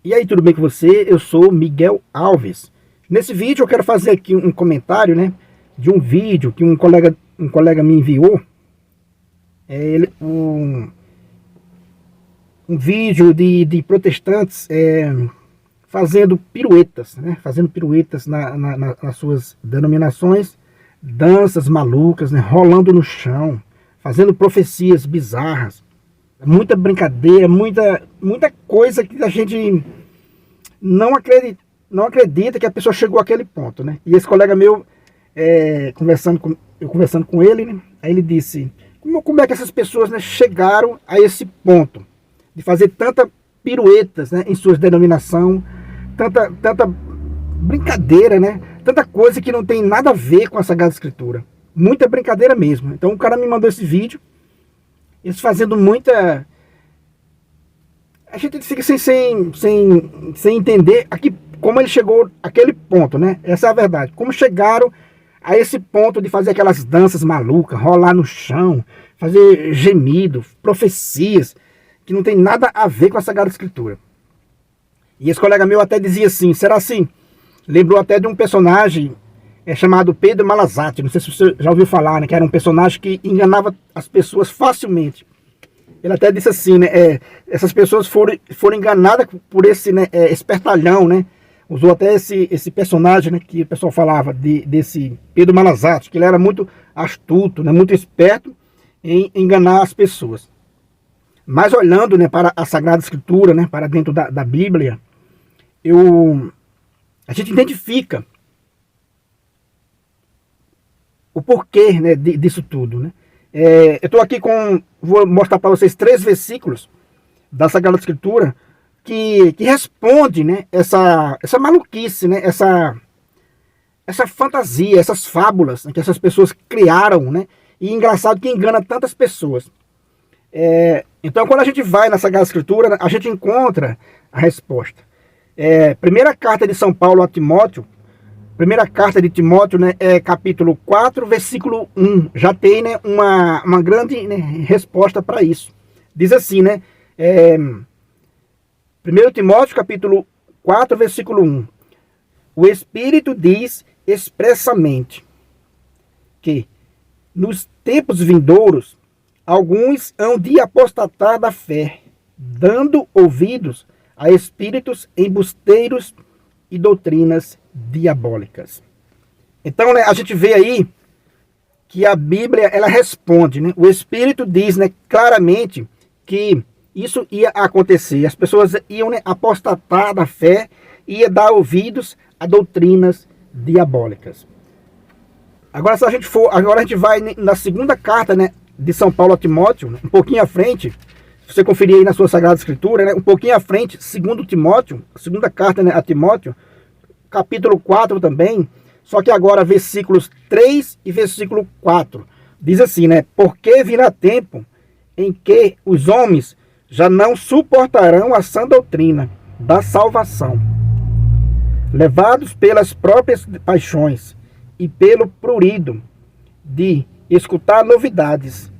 E aí, tudo bem com você? Eu sou Miguel Alves. Nesse vídeo eu quero fazer aqui um comentário, né, de um vídeo que um colega me enviou. Um vídeo de protestantes fazendo piruetas, né, nas suas denominações, danças malucas, né, rolando no chão, fazendo profecias bizarras. Muita brincadeira, muita coisa que a gente não acredita que a pessoa chegou àquele ponto, né? E esse colega meu, conversando com ele, né? Aí ele disse, como é que essas pessoas, né, chegaram a esse ponto de fazer tanta piruetas, né, em suas denominações, tanta brincadeira, né? Tanta coisa que não tem nada a ver com a Sagrada Escritura. Muita brincadeira mesmo. Então o cara me mandou esse vídeo, eles fazendo muita... A gente fica sem entender aqui como ele chegou àquele ponto, né? Essa é a verdade. Como chegaram a esse ponto de fazer aquelas danças malucas, rolar no chão, fazer gemido, profecias, que não tem nada a ver com a Sagrada Escritura. E esse colega meu até dizia assim, será assim? Lembrou até de um personagem chamado Pedro Malazarte, não sei se você já ouviu falar, né? Que era um personagem que enganava as pessoas facilmente. Ele até disse assim, né? Essas pessoas foram enganadas por esse, né, espertalhão, né? Usou até esse personagem, né, que o pessoal falava desse Pedro Malazarte, que ele era muito astuto, né, muito esperto em enganar as pessoas. Mas olhando, né, para a Sagrada Escritura, né, para dentro da Bíblia, a gente identifica o porquê, né, disso tudo, né? Eu estou aqui vou mostrar para vocês 3 versículos da Sagrada Escritura que responde, né, essa maluquice, né, essa fantasia, essas fábulas, né, que essas pessoas criaram, né? E engraçado que engana tantas pessoas. Então quando a gente vai na Sagrada Escritura, a gente encontra a resposta. Primeira carta de São Paulo a Timóteo, primeira carta de Timóteo, né, capítulo 4, versículo 1. Já tem, né, uma grande, né, resposta para isso. Diz assim, né? 1 Timóteo, capítulo 4, versículo 1. O Espírito diz expressamente que nos tempos vindouros alguns hão de apostatar da fé, dando ouvidos a espíritos embusteiros e doutrinas diabólicas. Então, né, a gente vê aí que a Bíblia, ela responde, né? O Espírito diz, né, claramente que isso ia acontecer. As pessoas iam, né, apostatar da fé e ia dar ouvidos a doutrinas diabólicas. Agora, agora a gente vai na segunda carta, né, de São Paulo a Timóteo, um pouquinho à frente. Se você conferir aí na sua Sagrada Escritura, né, um pouquinho à frente, 2 Timóteo, a segunda carta, né, a Timóteo, capítulo 4 também, só que agora versículos 3 e versículo 4. Diz assim, né? Porque virá tempo em que os homens já não suportarão a sã doutrina da salvação, levados pelas próprias paixões e pelo prurido de escutar novidades,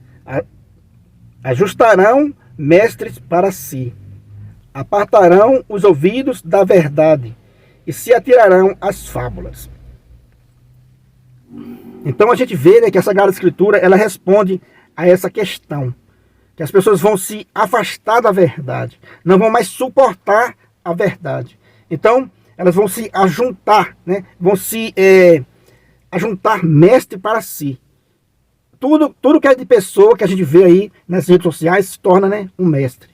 ajustarão mestres para si, apartarão os ouvidos da verdade e se atirarão às fábulas. Então a gente vê, né, que a Sagrada Escritura, ela responde a essa questão, que as pessoas vão se afastar da verdade, não vão mais suportar a verdade. Então elas vão se ajuntar, né, vão se ajuntar mestre para si. Tudo que é de pessoa que a gente vê aí nas redes sociais se torna, né, um mestre.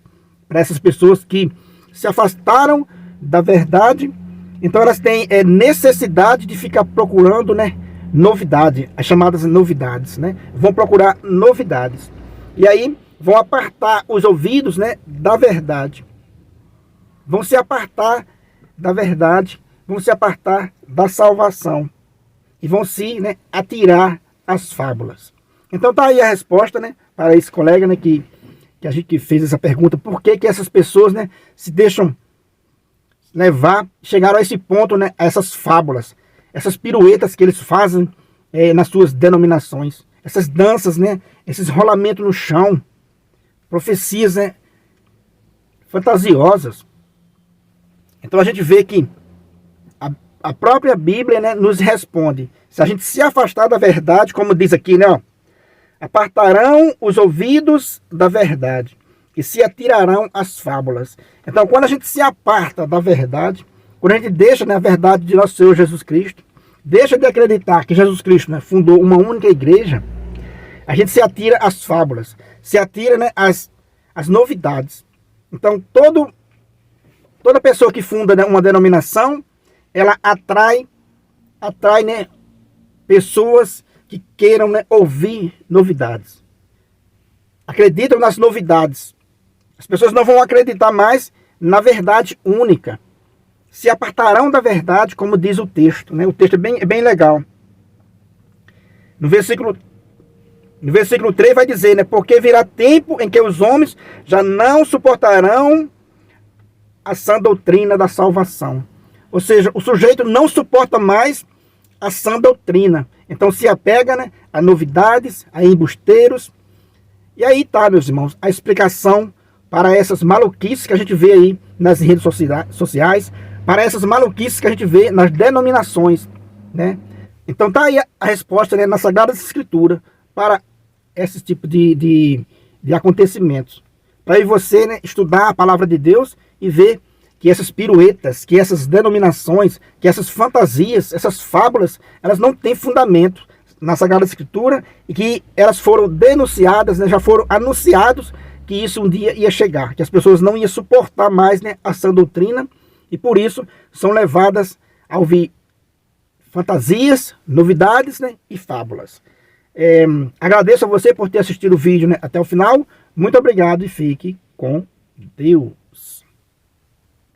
Para essas pessoas que se afastaram da verdade, então elas têm necessidade de ficar procurando, né, novidade, as chamadas novidades, né? Vão procurar novidades. E aí vão apartar os ouvidos, né, da verdade. Vão se apartar da verdade, vão se apartar da salvação. E vão se, né, atirar às fábulas. Então tá aí a resposta, né, para esse colega, né, que a gente fez essa pergunta, por que essas pessoas, né, se deixam levar, chegaram a esse ponto, né, a essas fábulas, essas piruetas que eles fazem nas suas denominações, essas danças, né, esses rolamentos no chão, profecias, né, fantasiosas. Então a gente vê que a própria Bíblia, né, nos responde. Se a gente se afastar da verdade, como diz aqui, né, ó, apartarão os ouvidos da verdade e se atirarão às fábulas. Então, quando a gente se aparta da verdade, quando a gente deixa, né, a verdade de nosso Senhor Jesus Cristo, deixa de acreditar que Jesus Cristo, né, fundou uma única igreja, a gente se atira às fábulas, se atira, né, às novidades. Então, toda pessoa que funda, né, uma denominação, ela atrai, né, pessoas que queiram, né, ouvir novidades. Acreditam nas novidades. As pessoas não vão acreditar mais na verdade única. Se apartarão da verdade, como diz o texto, né? O texto é bem legal. No versículo 3 vai dizer, né? Porque virá tempo em que os homens já não suportarão a sã doutrina da salvação. Ou seja, o sujeito não suporta mais a sã doutrina. Então se apega, né, a novidades, a embusteiros. E aí tá, meus irmãos, a explicação para essas maluquices que a gente vê aí nas redes sociais, para essas maluquices que a gente vê nas denominações, né? Então tá aí a resposta, né, na Sagrada Escritura para esse tipo de acontecimentos. Para aí você, né, estudar a palavra de Deus e ver que essas piruetas, que essas denominações, que essas fantasias, essas fábulas, elas não têm fundamento na Sagrada Escritura e que elas foram denunciadas, né, já foram anunciados que isso um dia ia chegar, que as pessoas não iam suportar mais, né, a sã doutrina e por isso são levadas a ouvir fantasias, novidades, né, e fábulas. Agradeço a você por ter assistido o vídeo, né, até o final. Muito obrigado e fique com Deus.